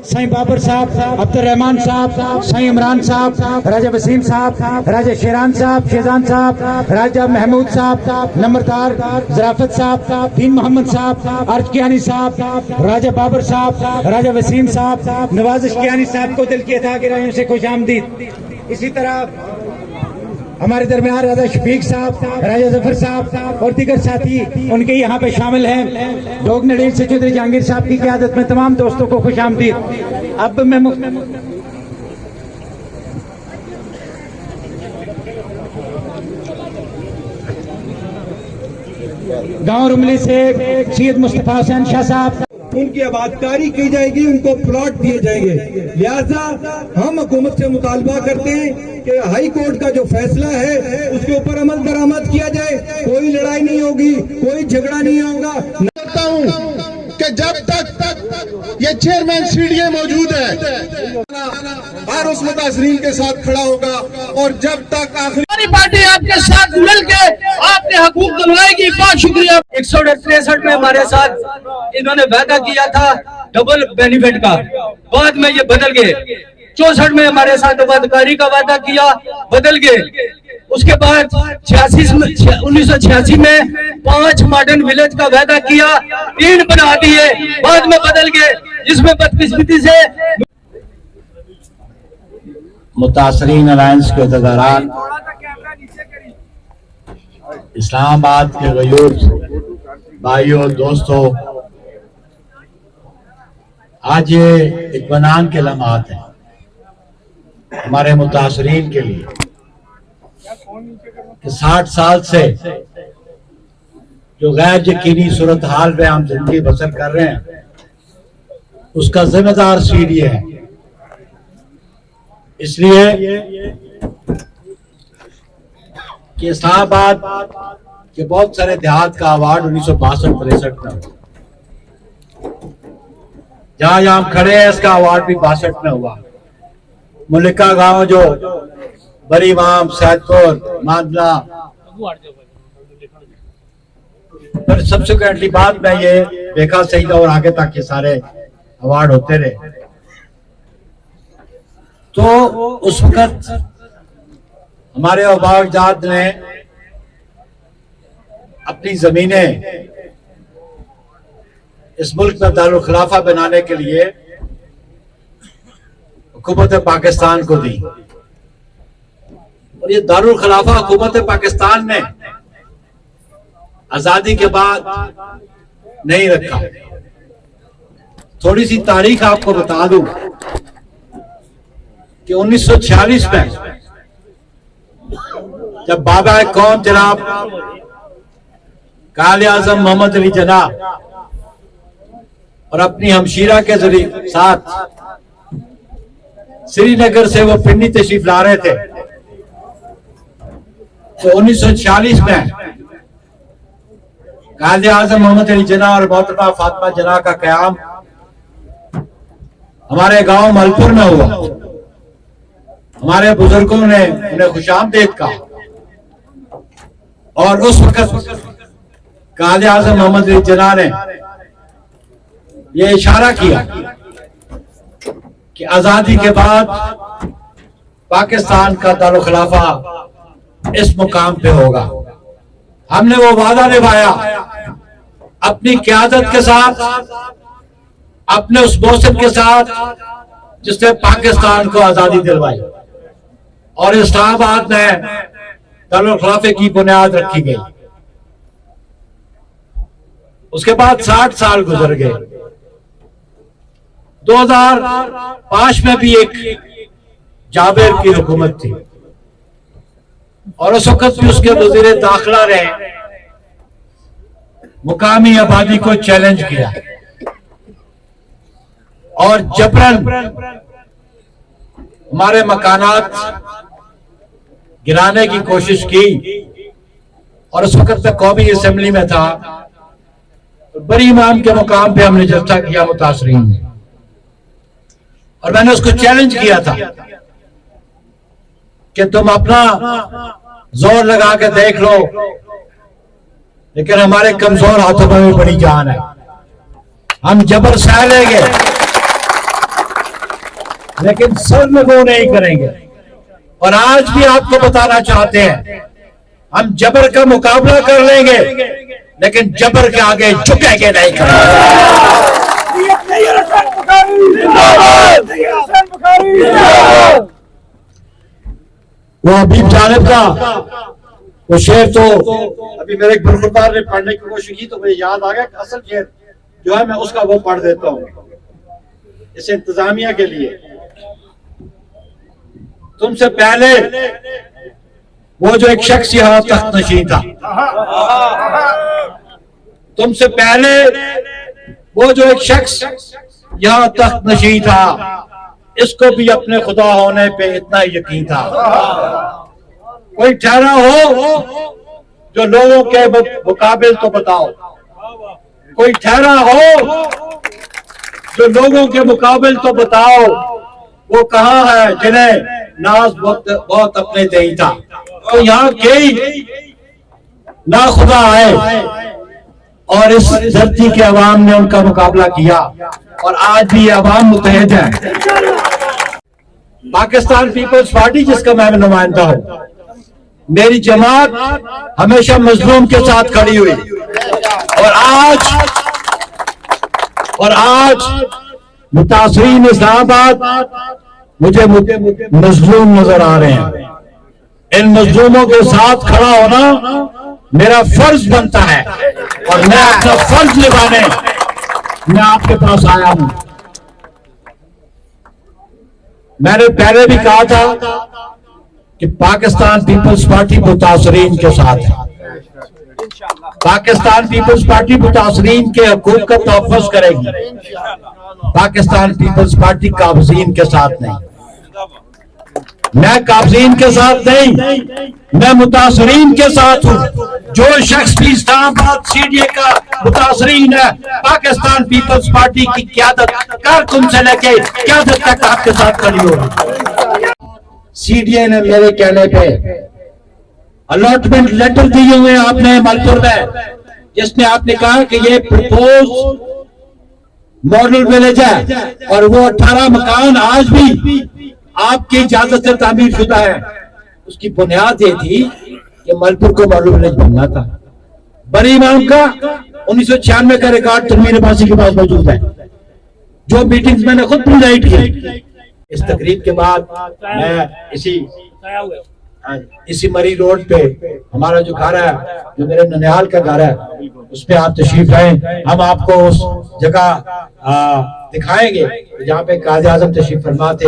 साईं बाबर साहब, अब्दुल रहमान साहब, साईं इमरान साहब, राजा वसीम साहब, राजा शेरान साहब, शेजान साहब, राजा महमूद साहब, नंबरदार जराफत साहब, दीन मोहम्मद साहब, अर्ज कियानी साहब, राजा बाबर साहब, राजा वसीम साहब, नवाजिश कियानी साहब को दिल की अता गिराइयों से खुशामदीद। इसी तरह हमारे दरमियान राजा शफीक साहब, राजा जफर साहब और दीगर साथी उनके यहाँ पे शामिल हैं। लोग नड़ीर से चौधरी जहांगीर साहब की क़यादत में तमाम दोस्तों को खुशामदीद। अब मैं गांव रुमली से सैयद मुस्तफा हुसैन शाह साहब, उनकी आबादकारी की जाएगी, उनको प्लॉट दिए जाएंगे। लिहाजा हम हुकूमत से मुतालबा करते हैं कि हाई कोर्ट का जो फैसला है उसके ऊपर अमल दरामद किया जाए। कोई लड़ाई नहीं होगी, कोई झगड़ा नहीं होगा। करता हूँ कि जब तक ये चेयरमैन सीडीए मौजूद है हर उस मुतासरीन के साथ खड़ा होगा और जब तक आखिरी पार्टी आपके साथ मिलके आपके हकूक दिलवाएगी। बहुत शुक्रिया। 163 में हमारे साथ इन्होंने वादा किया था डबल बेनिफिट का, बाद में ये बदल गए। 64 में हमारे साथ आबादकारी का वादा किया, बदल गए। उसके बाद 1986 में 5 मॉडर्न विलेज का वादा किया, 3 बना दिए, बाद में बदल गए, जिसमें बदकिस्मती से मुतासरीन अलायंस के अहदेदारान, इस्लामाबाद के गयूर भाइयों दोस्तों, आज ये इत्मीनान के लम्हात हैं हमारे मुतासरीन के लिए कि 60 साल से जो गैर यकीनी सूरत हाल में हम जिंदगी बसर कर रहे हैं उसका जिम्मेदार सीडीए है। इसलिए कि इस्लामाबाद के बहुत सारे देहात का अवार्ड 1962-63 में, जहां हम खड़े हैं इसका अवार्ड भी 62 में हुआ। मुलिका गांव जो बरी माम, सैदपुर, मांदला, पर सब्सिक्वेंटली बाद में ये देखा सही और आगे तक ये सारे अवार्ड होते रहे। तो उस वक्त हमारे अबाजाद ने अपनी जमीनें इस मुल्क में दारुल खिलाफा बनाने के लिए हुकूमत पाकिस्तान को दी, और ये दारुल खिलाफा हुकूमत पाकिस्तान ने आजादी के बाद नहीं रखा। थोड़ी सी तारीख आपको बता दूं कि 1946 में जब बाबा कौम जनाब काले आजम मोहम्मद अली जिन्ना और अपनी हमशीरा के जरिए साथ श्रीनगर से वो पिंडी तशरीफ ला रहे थे, तो 1946 में काले आजम मोहम्मद अली जिन्ना और मोहतरमा फातिमा जिन्ना का क़याम हमारे गांव मलपुर में हुआ। हमारे बुजुर्गों ने उन्हें खुशामदीद कहा, और उस वक्त काले आजम मोहम्मद अली जिन्ना ने यह इशारा किया कि आजादी के बाद पाकिस्तान का दारुल खिलाफा इस मुकाम पे होगा। हमने वो वादा निभाया अपनी क़यादत के साथ, अपने उस मौसम के साथ जिसने पाकिस्तान को आजादी दिलवाई, और इस्लामाबाद में दारुल खिलाफे की बुनियाद रखी गई। उसके बाद 60 साल गुजर गए। 2005 में भी एक जाबिर की हुकूमत थी, और उस वक्त भी उसके वज़ीर दाखिला ने मुकामी आबादी को चैलेंज किया और जबरन हमारे मकानात गिराने की कोशिश की। और उस वक्त तक कौमी असेंबली में था, बड़ी इमाम के मुकाम पे हमने जलसा किया मुतासरीन ने, और मैंने उसको चैलेंज किया था कि तुम अपना जोर लगा के देख लो, लेकिन हमारे कमजोर हाथों में भी बड़ी जान है, हम जबर सह लेंगे। लेकिन सर में वो नहीं करेंगे। और आज भी आपको बताना चाहते हैं, हम जबर का मुकाबला कर लेंगे, लेकिन जबर के आगे झुकेंगे नहीं करेंगे। वो हबीब जानिब का वो शेर तो अभी मेरे एक बुजुर्गदार ने पढ़ने की कोशिश की तो मुझे याद आ गया कि असल शेर जो है मैं उसका वो पढ़ देता हूँ इस इंतजामिया के लिए। तुमसे पहले वो जो एक शख्स यहाँ तख्त नशीं था, तुमसे पहले वो जो एक शख्स यहाँ तख्त नशीं था, इसको भी अपने खुदा होने पे इतना यकीन था। कोई ठहरा हो जो लोगों के मुकाबिल तो बताओ, कोई ठहरा हो जो लोगों के मुकाबिल तो बताओ, वो कहाँ है जिन्हें नाज बहुत अपने दही था। तो यहाँ कई ना खुदा आए और इस धरती के अवाम ने उनका मुकाबला किया और आज भी अवाम मुतहद है। पाकिस्तान पीपल्स पार्टी जिसका मैं नुमाइंदा हूं, मेरी जमात हमेशा मजलूम के साथ खड़ी हुई और आज मुतासरीन इस्लामाबाद मुझे मजलूम नजर आ रहे हैं। इन मजलूमों के साथ खड़ा होना मेरा फर्ज बनता है और मैं अपना फर्ज निभाने मैं आपके पास आया हूं। मैंने पहले भी कहा था कि पाकिस्तान पीपल्स पार्टी मुतासरीन के साथ है। पाकिस्तान पीपल्स पार्टी मुतासरीन के हकूक का तहफ़्फ़ुज़ करेगी। पाकिस्तान पीपल्स पार्टी काबज़ीन के साथ नहीं। मैं काबज़ीन के साथ नहीं, मैं मुतासरीन के साथ हूं। जो शख्स भी इस्लामाबाद सीडीए का मुतासरीन है, पाकिस्तान पीपल्स पार्टी की क़यादत कारकुन से लेके क़यादत तक आपके साथ खड़ी होगी। सीडीए ने मेरे कहने पे अलॉटमेंट लेटर दिए हुए आपने मलपुर में, जिसमें आपने कहा कि ये प्रपोज मॉडल विलेज है और वो 18 मकान आज भी आपकी इजाजत से तामीर शुदा है। उसकी बुनियाद ये थी कि मलपुर को मॉडल विलेज बनना था। बड़ी इमाम का 1996 का रिकॉर्ड तनवीर अब्बासी के पास मौजूद है, जो मीटिंग्स मैंने खुद प्रिजाइड की। इस तकरीब के बाद मैं इसी मरी रोड पे हमारा जो घर है, जो मेरे ननिहाल का घर है, उस पे आप तशरीफ लाएं। हम आपको उस जगह दिखाएंगे जहाँ पे काज़ी आज़म तशरीफ फरमा थे।